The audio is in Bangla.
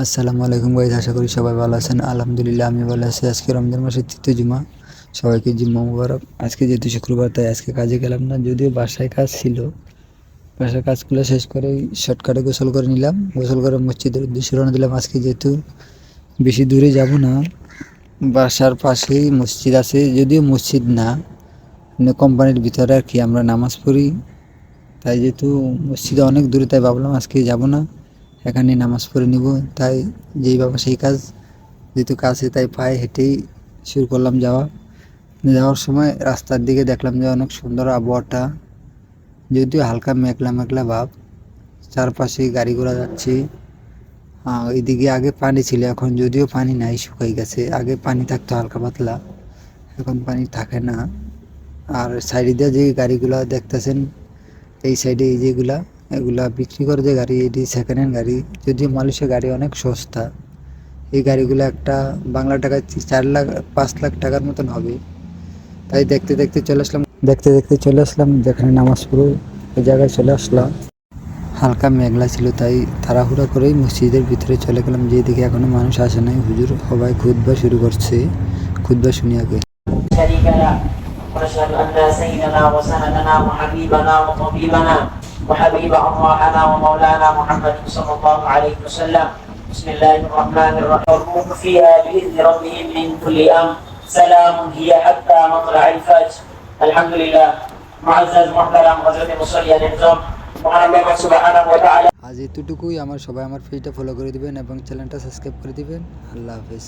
আসসালামু আলাইকুম গাইস, আশা করি সবাই ভালো আছেন। আলহামদুলিল্লাহ আমি ভালো আছি। আজকে রমজান মাসের তৃতীয় জুমা, সবাইকে জুম্মা মুবারক। আজকে যেহেতু শুক্রবার, তাই আজকে কাজে গেলাম না, যদিও বাসায় কাজ ছিল। বাসার কাজগুলো শেষ করেই শর্টকাটে গোসল করে নিলাম। গোসল করে মসজিদের উদ্দেশ্যে রওনা দিলাম। আজকে যেহেতু বেশি দূরে যাব না, বাসার পাশেই মসজিদ আছে, যদিও মসজিদ না, মানে কোম্পানির ভিতরে আর কি আমরা নামাজ পড়ি। তাই যেহেতু মসজিদে অনেক দূরে, তাই ভাবলাম আজকে যাব না, এখানে নামাজ পড়ে নিব। তাই যেই বাবা সেই কাজ, যেহেতু কাছে তাই পায়ে হেঁটেই শুরু করলাম যাওয়ার সময় রাস্তার দিকে দেখলাম যে অনেক সুন্দর আবহাওয়াটা, যদিও হালকা মেঘলা মেঘলা ভাব, চারপাশে গাড়ি ঘোড়া যাচ্ছে। এইদিকে আগে পানি ছিল, এখন যদিও পানি নাই, শুকাই গেছে। আগে পানি থাকতো হালকা পাতলা, এখন পানি থাকে না। আর সাইডে দিয়ে যে গাড়িগুলা দেখতেছেন, এই সাইডে এই যেগুলা, এগুলা বিক্রি করে যে গাড়ি, এটি সেকেন্ড হ্যান্ড গাড়ি। যদিও মালয়েশিয়া গাড়ি অনেক সস্তা, এই গাড়িগুলো একটা বাংলা টাকায় 4 লাখ 5 লাখ টাকার মতন হবে। তাই দেখতে দেখতে চলে আসলাম যেখানে নামাজ পড়ো, ওই জায়গায় চলে আসলাম। হালকা মেঘলা ছিল, তাই তাড়াহুড়া করেই মসজিদের ভিতরে চলে গেলাম, যেদিকে এখনো মানুষ আসে নাই। হুজুর সবাই খুতবা শুরু করছে, খুতবা শুনি আগে। ونشهد أن سيدنا وسندنا وحبيبنا وطبيبنا وحبيب أرواحنا ومولانا محمد صلى الله عليه وسلم. بسم الله الرحمن الرحيم. الروح فيها بإذن ربهم من كل أمر سلام هي حتى مطلع الفجر. الحمد لله. معزز محترم حضرت مصلي النظام মহান আল্লাহ সুবহানাহু ওয়া তাআলা। আজ এতটুকুই। সবাই আমার পেজটা ফলো করে দিবেন এবং চ্যানেলটা সাবস্ক্রাইব করে দিবেন। আল্লাহ হাফেজ।